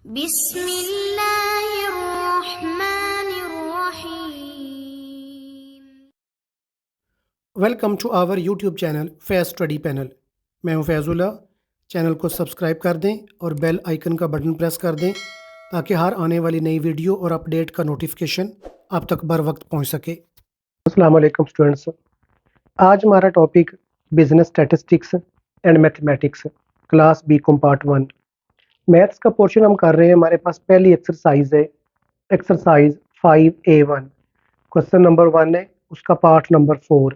बिस्मिल्लाहिर्रहमानिर्रहीम। Welcome to our YouTube channel Faiz study panel. मैं हूं फैज़ुल्ला। चैनल को सब्सक्राइब कर दें और बेल आइकन का बटन प्रेस कर दें ताकि हर आने वाली नई वीडियो और अपडेट का नोटिफिकेशन आप तक बर वक्त पहुंच सके। अस्सलाम वालेकुम स्टूडेंट्स। आज हमारा topic business statistics and mathematics class B com part 1 maths का पोर्शन हम कर रहे हैं। हमारे पास पहली एक्सरसाइज है एक्सरसाइज 5A1। क्वेश्चन नंबर 1 है, उसका पार्ट नंबर 4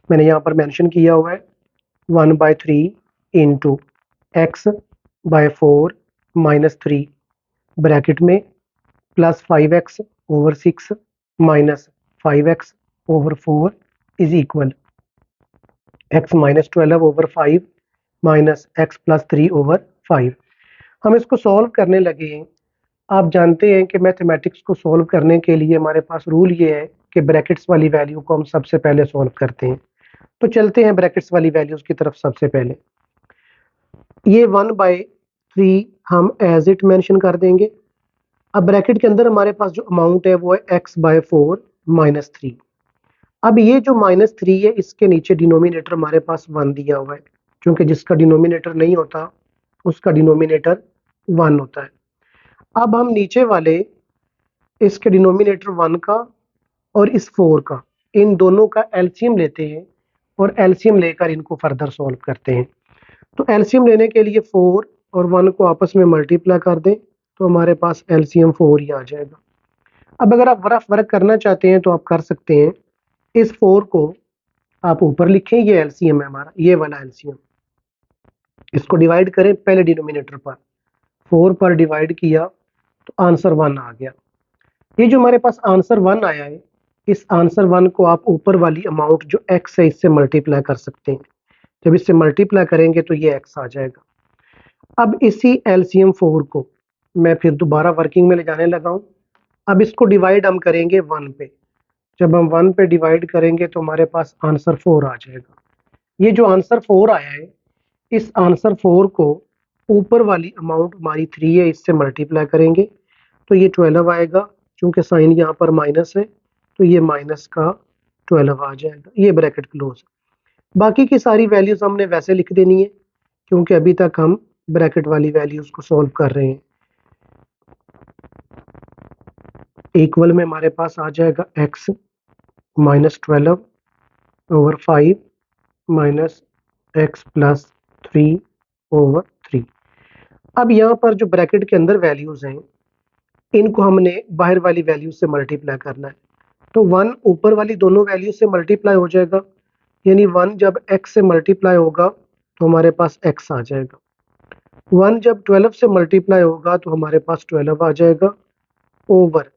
मैंने यहाँ पर मेंशन किया हुआ है। 1/3 into x by 4 minus 3 bracket में plus 5x over 6 minus 5x over 4 is equal x minus 12 over 5 minus x plus 3 over 5। हम इसको सॉल्व करने लगे हैं। आप जानते हैं कि मैथमेटिक्स को सॉल्व करने के लिए हमारे पास रूल ये है कि ब्रैकेट्स वाली वैल्यू को हम सबसे पहले सॉल्व करते हैं। तो चलते हैं ब्रैकेट्स वाली वैल्यूज की तरफ। सबसे पहले ये 1/3 हम एज इट मेंशन कर देंगे। अब ब्रैकेट के अंदर हमारे पास जो अमाउंट है वो है x/4 माइनस 3। अब ये जो -3 है इसके नीचे डिनोमिनेटर हमारे पास 1 दिया हुआ है, क्योंकि जिसका डिनोमिनेटर नहीं होता उसका डिनोमिनेटर 1 होता है। अब हम नीचे वाले इसके डिनोमिनेटर 1 का और इस 4 का, इन दोनों का एलसीएम लेते हैं और एलसीएम लेकर इनको फर्दर सॉल्व करते हैं। तो एलसीएम लेने के लिए 4 और 1 को आपस में मल्टीप्लाई कर दें तो हमारे पास एलसीएम 4 ही आ जाएगा। अब अगर आप रफ वर्क करना चाहते हैं तो आप कर सकते हैं। इस 4 को आप ऊपर लिखें, ये एलसीएम है हमारा, ये वाला एलसीएम। इसको डिवाइड करें पहले डिनोमिनेटर पर, 4 पर डिवाइड किया तो आंसर 1 आ गया। ये जो हमारे पास आंसर 1 आया है, इस आंसर 1 को आप ऊपर वाली अमाउंट जो x है इससे मल्टीप्लाई कर सकते हैं। जब इससे मल्टीप्लाई करेंगे तो ये x आ जाएगा। अब इसी एलसीएम 4 को मैं फिर दोबारा वर्किंग में ले जाने लगा हूं। अब इसको डिवाइड हम करेंगे 1 पे। जब हम 1 पे डिवाइड करेंगे तो हमारे पास आंसर 4 आ जाएगा। ये जो आंसर 4 आया है, इस आंसर 4 को ऊपर वाली अमाउंट हमारी 3 है इससे मल्टीप्लाई करेंगे तो ये 12 आएगा। क्योंकि साइन यहाँ पर माइनस है तो ये माइनस का 12 आ जाएगा। ये ब्रैकेट क्लोज। बाकी की सारी वैल्यूज हमने वैसे लिख देनी है क्योंकि अभी तक हम ब्रैकेट वाली वैल्यूज को सॉल्व कर रहे हैं। इक्वल में हमारे पास आ जाएगा x minus 12 over 5 minus x plus 3 over 3। अब यहाँ पर जो ब्रैकेट के अंदर वैल्यूज हैं इनको हमने बाहर वाली वैल्यू से मल्टीप्लाई करना है। तो 1 ऊपर वाली दोनों वैल्यू से मल्टीप्लाई हो जाएगा, यानी 1 जब x से मल्टीप्लाई होगा तो हमारे पास x आ जाएगा। 1 जब 12 से मल्टीप्लाई होगा तो हमारे पास 12 आ जाएगा ओवर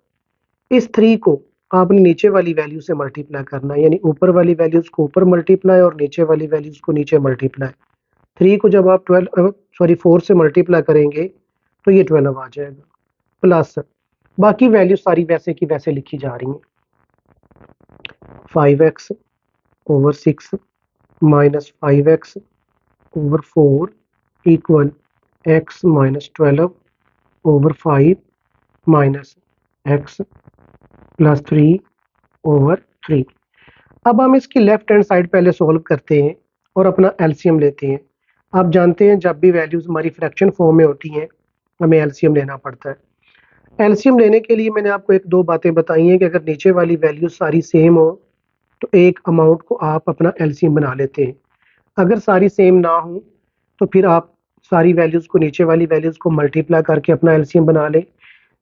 इस 3 को आपने नीचे वाली वैल्यू से मल्टीप्लाई करना है, यानी ऊपर वाली वैल्यूज को ऊपर मल्टीप्लाई और नीचे वाली वैल्यूज को नीचे मल्टीप्लाई। 3 को जब आप 4 से मल्टीप्लाई करेंगे तो ये 12 आ जाएगा प्लस बाकी वैल्यू सारी वैसे की वैसे लिखी जा रही हैं। 5x over 6 minus 5x over 4 equal x minus 12 over 5 minus x plus 3 over 3। अब हम इसकी लेफ्ट हैंड साइड पहले सॉल्व करते हैं और अपना एलसीएम लेते हैं। आप जानते हैं जब भी वैल्यूज हमारी फ्रैक्शन फॉर्म में होती हैं हमें एलसीएम लेना पड़ता है। एलसीएम लेने के लिए मैंने आपको 1-2 बातें बताई हैं कि अगर नीचे वाली वैल्यूज सारी सेम हो तो एक अमाउंट को आप अपना एलसीएम बना लेते हैं। अगर सारी सेम ना हो तो फिर आप सारी वैल्यूज को नीचे वाली वैल्यूज को मल्टीप्लाई करके अपना एलसीएम बना लें।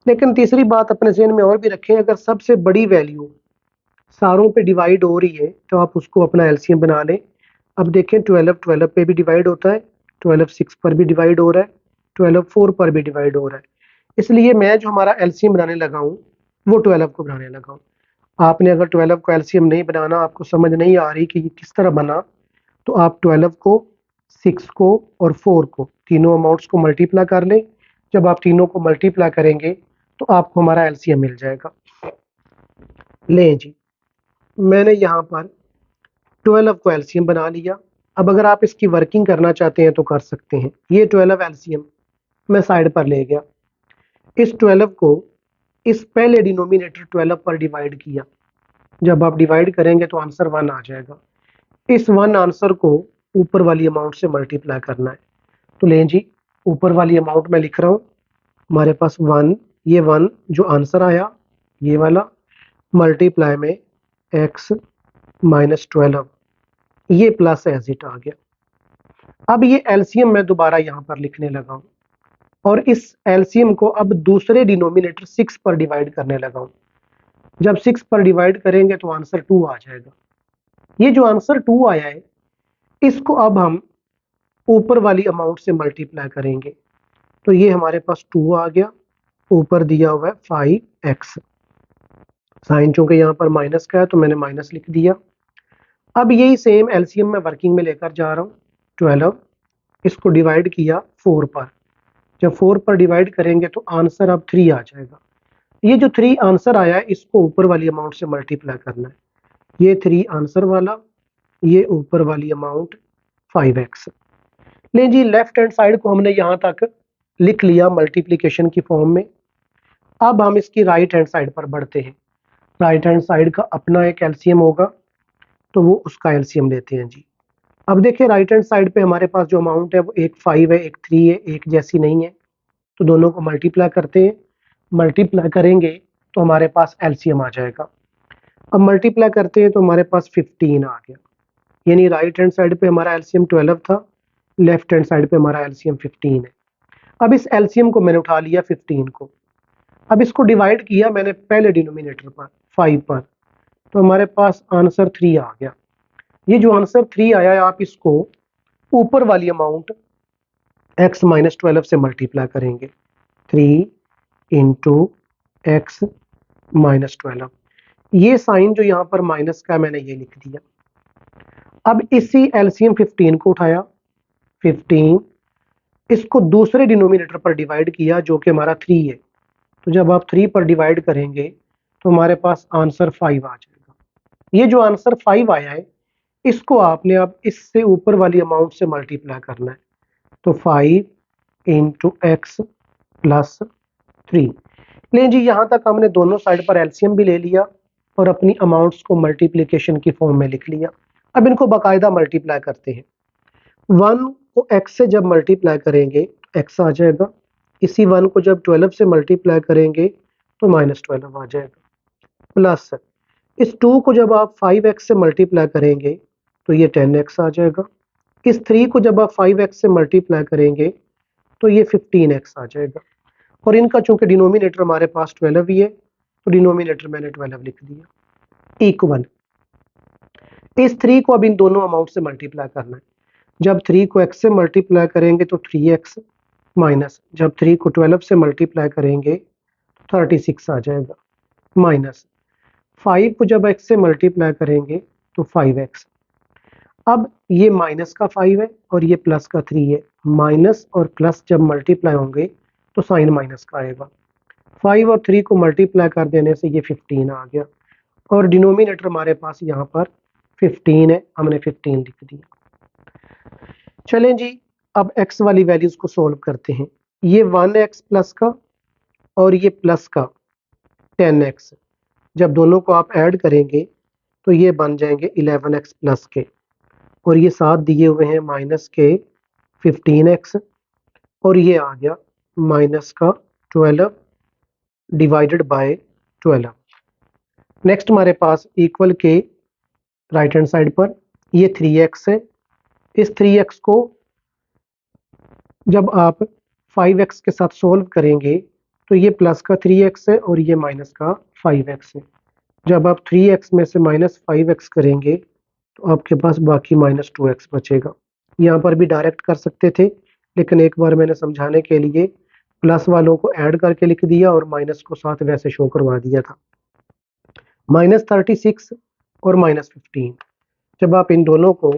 लेकिन तीसरी बात अपने ज़हन में और भी रखें, अगर सबसे बड़ी वैल्यू सारों पे डिवाइड हो रही है तो आप उसको अपना एलसीएम बना लें। अब देखें 12 पे भी डिवाइड होता है, 12 6 पर भी डिवाइड हो रहा है, 12 4 पर भी डिवाइड हो रहा है। इसलिए मैं जो हमारा एलसीएम बनाने लगा हूँ वो 12 को बनाने लगा हूँ। आपने अगर 12 को एलसीएम नहीं बनाना, आपको समझ नहीं आ रही कि ये किस तरह बना, तो आप 12 को 6 को और 4 को तीनों अमाउंट्स को मल्टीप्लाई कर लें। जब आप तीनों को मल्टीप्लाई करेंगे तो आपको हमारा एलसीएम मिल जाएगा। लें जी, मैंने यहाँ पर 12 को एलसीएम बना लिया। अब अगर आप इसकी वर्किंग करना चाहते हैं तो कर सकते हैं। ये 12 एलसीएम मैं साइड पर ले गया। इस 12 को इस पहले डिनोमिनेटर 12 पर डिवाइड किया। जब आप डिवाइड करेंगे तो आंसर 1 आ जाएगा। इस 1 आंसर को ऊपर वाली अमाउंट से मल्टीप्लाई करना है। तो लें जी, ऊपर वाली अमाउंट में लिख रहा हूँ। हमारे पास 1, ये 1 जो आंसर आया ये वाला, मल्टीप्लाई में x माइनस 12, ये प्लस एज इट आ गया। अब ये एलसीएम मैं दोबारा यहाँ पर लिखने लगा हूँ और इस एलसीएम को अब दूसरे डिनोमिनेटर 6 पर डिवाइड करने लगा हूँ। जब 6 पर डिवाइड करेंगे तो आंसर 2 आ जाएगा। ये जो आंसर 2 आया है इसको अब हम ऊपर वाली अमाउंट से मल्टीप्लाई करेंगे। तो ये हमारे पास 2 आ गया, ऊपर दिया हुआ है 5x। साइन चूंकि यहाँ पर माइनस का है तो मैंने माइनस लिख दिया। अब यही सेम एलसीएम में वर्किंग में लेकर जा रहा हूँ। 12 इसको डिवाइड किया 4 पर। जब 4 पर डिवाइड करेंगे तो आंसर अब 3 आ जाएगा। ये जो 3 आंसर आया है इसको ऊपर वाली अमाउंट से मल्टीप्लाई करना है। ये 3 आंसर वाला, ये ऊपर वाली अमाउंट 5x। लें जी, लेफ्ट हैंड साइड को हमने यहाँ तक लिख लिया मल्टीप्लिकेशन की फॉर्म में। अब हम इसकी राइट हैंड साइड पर बढ़ते हैं। राइट हैंड साइड का अपना एक एलसीएम होगा तो वो उसका एलसीएम लेते हैं जी। अब देखिए राइट हैंड साइड पे हमारे पास जो अमाउंट है वो एक 5 है, एक 3 है, एक जैसी नहीं है। तो दोनों को मल्टीप्लाई करते हैं। मल्टीप्लाई करेंगे तो हमारे पास एलसीएम आ जाएगा। अब मल्टीप्लाई करते हैं तो हमारे पास 15 आ गया। यानी राइट हैंड साइड पे हमारा एलसीएम 12 था, लेफ्ट हैंड साइड पे हमारा एलसीएम 15 है। अब इस एलसीएम को मैंने उठा लिया 15 को। अब इसको डिवाइड किया मैंने पहले डिनोमिनेटर पर 5 पर, तो हमारे पास आंसर 3 आ गया। ये जो आंसर 3 आया है आप इसको ऊपर वाली अमाउंट x माइनस 12 से मल्टीप्लाई करेंगे। 3 इंटू एक्स माइनस 12। ये साइन जो यहाँ पर माइनस का मैंने ये लिख दिया। अब इसी एलसीएम 15 को उठाया, 15 इसको दूसरे डिनोमिनेटर पर डिवाइड किया जो कि हमारा 3 है। तो जब आप 3 पर डिवाइड करेंगे तो हमारे पास आंसर 5 आ जाएगा। ये जो आंसर 5 आया है इसको आपने अब इससे ऊपर वाली अमाउंट से मल्टीप्लाई करना है। तो 5 इंटू एक्स प्लस 3। लें जी, यहाँ तक हमने दोनों साइड पर एलसीएम भी ले लिया और अपनी अमाउंट्स को मल्टीप्लिकेशन की फॉर्म में लिख लिया। अब इनको बाकायदा मल्टीप्लाई करते हैं। 1 को x से जब मल्टीप्लाई करेंगे तो x आ जाएगा। इसी 1 को जब 12 से मल्टीप्लाई करेंगे तो माइनस 12 आ जाएगा। प्लस इस 2 को जब आप 5x से मल्टीप्लाई करेंगे तो ये 10x आ जाएगा। इस 3 को जब आप 5x से मल्टीप्लाई करेंगे तो ये 15x आ जाएगा। और इनका चूंकि डिनोमिनेटर हमारे पास 12 ही है तो डिनोमिनेटर मैंने 12 लिख दिया। इक्वल इस 3 को अब इन दोनों अमाउंट से मल्टीप्लाई करना है। जब 3 को x से मल्टीप्लाई करेंगे तो 3x माइनस, जब 3 को 12 से मल्टीप्लाई करेंगे तो 36 आ जाएगा। माइनस 5 को जब x से मल्टीप्लाई करेंगे तो 5x। अब ये माइनस का 5 है और ये प्लस का 3 है। माइनस और प्लस जब मल्टीप्लाई होंगे तो साइन माइनस का आएगा। 5 और 3 को मल्टीप्लाई कर देने से ये 15 आ गया और डिनोमिनेटर हमारे पास यहाँ पर 15 है, हमने 15 लिख दिया। चलें जी, अब x वाली वैल्यूज को सोल्व करते हैं। ये 1x प्लस का और ये प्लस का 10x, जब दोनों को आप ऐड करेंगे तो ये बन जाएंगे 11x प्लस के, और ये साथ दिए हुए हैं माइनस के 15x, और ये आ गया माइनस का 12 डिवाइडेड बाय 12। नेक्स्ट हमारे पास इक्वल के राइट हैंड साइड पर ये 3x है। इस 3x को जब आप 5x के साथ सोल्व करेंगे तो ये प्लस का 3x है और ये माइनस का 5x है। जब आप 3x में से माइनस 5x करेंगे तो आपके पास बाकी माइनस 2x बचेगा। यहाँ पर भी डायरेक्ट कर सकते थे, लेकिन एक बार मैंने समझाने के लिए प्लस वालों को ऐड करके लिख दिया और माइनस को साथ वैसे शो करवा दिया था। माइनस 36 और माइनस 15, जब आप इन दोनों को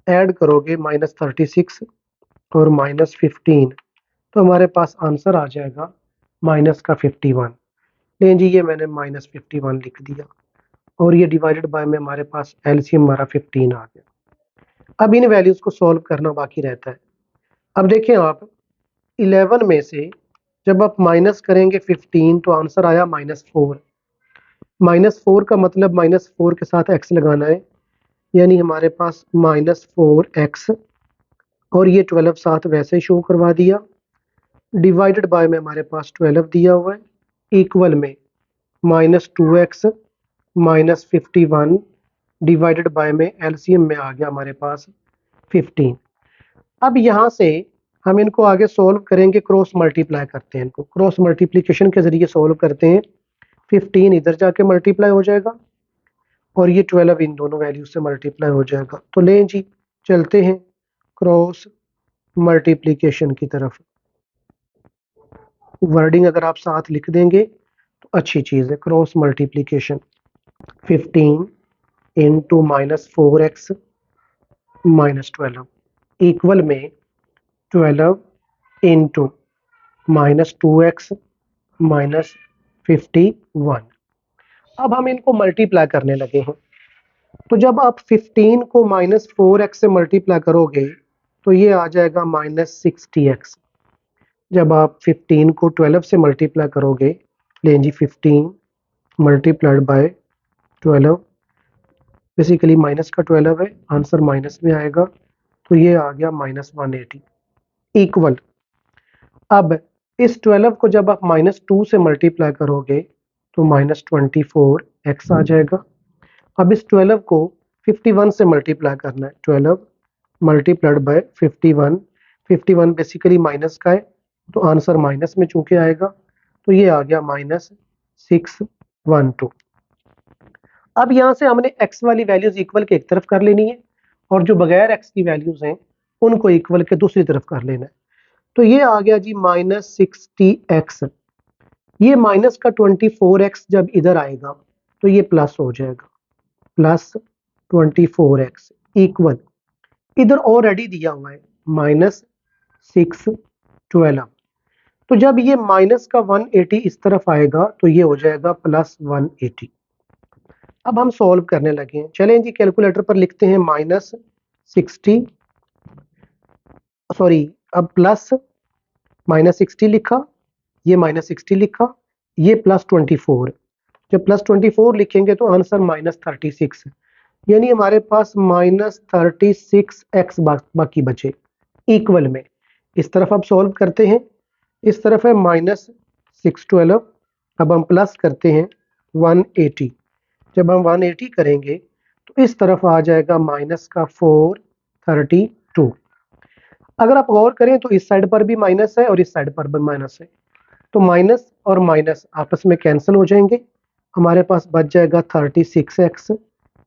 ऐड करोगे माइनस 36 और माइनस 15 तो हमारे पास आंसर आ जाएगा माइनस का 51। लें जी, ये मैंने माइनस 51 लिख दिया और ये डिवाइडेड बाय में हमारे पास एलसीएम हमारा 15 आ गया। अब इन वैल्यूज को सॉल्व करना बाकी रहता है। अब देखें आप 11 में से जब आप माइनस करेंगे 15 तो आंसर आया -4। -4 का मतलब -4 के साथ x लगाना है, यानी हमारे पास -4x, और ये 12 साथ वैसे शो करवा दिया। डिवाइडेड बाय में हमारे पास 12 दिया हुआ है, इक्वल में -2x -51 डिवाइडेड बाय में एलसीएम में आ गया हमारे पास 15। अब यहाँ से हम इनको आगे सोल्व करेंगे, क्रॉस मल्टीप्लाई करते हैं, इनको क्रॉस मल्टीप्लिकेशन के जरिए सोल्व करते हैं। 15 इधर जाके मल्टीप्लाई हो जाएगा और ये 12 इन दोनों वैल्यू से मल्टीप्लाई हो जाएगा। तो लें जी, चलते हैं क्रॉस मल्टीप्लिकेशन की तरफ। वर्डिंग अगर आप साथ लिख देंगे तो अच्छी चीज़ है। Cross multiplication 15 into -4x -12 equal में 12 इंटू -2x -51। अब हम इनको मल्टीप्लाई करने लगे हैं। तो जब आप 15 को -4x से मल्टीप्लाई करोगे तो ये आ जाएगा -60x। जब आप 15 को 12 से मल्टीप्लाई करोगे, लें जी 15 मल्टीप्लाइड बाय 12, बेसिकली माइनस का 12 है, आंसर माइनस में आएगा, तो ये आ गया -180 इक्वल। अब इस 12 को जब आप -2 से मल्टीप्लाई करोगे तो -24x आ जाएगा। अब इस 12 को 51 से मल्टीप्लाई करना है, 12 मल्टीप्लाइड बाय 51, 51 बेसिकली माइनस का है, तो आंसर माइनस में चूंकि आएगा, तो ये आ गया -612। अब यहाँ से हमने x वाली वैल्यूज इक्वल के एक तरफ कर लेनी है और जो बगैर x की वैल्यूज हैं उनको इक्वल के दूसरी तरफ कर लेना है। तो ये आ गया जी -60x। ये माइनस का 24x जब इधर आएगा तो ये प्लस हो जाएगा, +24x इक्वल, इधर ऑलरेडी दिया हुआ है -612। तो जब ये माइनस का 180 इस तरफ आएगा तो ये हो जाएगा +180। अब हम सॉल्व करने लगे हैं। चलें जी, कैलकुलेटर पर लिखते हैं -60, सॉरी, अब प्लस -60 लिखा, ये -60 लिखा, ये +24। जब +24 लिखेंगे तो आंसर -36 है, यानी हमारे पास -36x बाकी बचे इक्वल में। इस तरफ अब सॉल्व करते हैं, इस तरफ है -612, अब हम प्लस करते हैं 180। जब हम 180 करेंगे तो इस तरफ आ जाएगा माइनस का 432। अगर आप गौर करें तो इस साइड पर भी माइनस है और इस साइड पर भी माइनस है, तो माइनस और माइनस आपस में कैंसिल हो जाएंगे, हमारे पास बच जाएगा 36x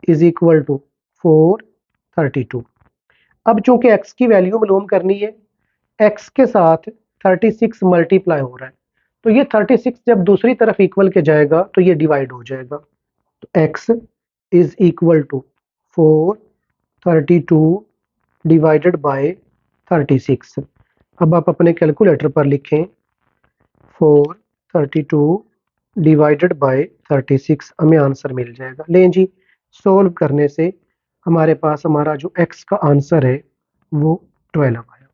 इज इक्वल टू 432। अब चूंकि x की वैल्यू मालूम करनी है, x के साथ 36 मल्टीप्लाई हो रहा है, तो ये 36 जब दूसरी तरफ इक्वल के जाएगा तो ये डिवाइड हो जाएगा, तो x is equal to 432 divided by 36। अब आप अपने कैलकुलेटर पर लिखें 432 डिवाइडेड बाय 36, हमें आंसर मिल जाएगा। लें जी, सॉल्व करने से हमारे पास हमारा जो x का आंसर है वो 12 आया।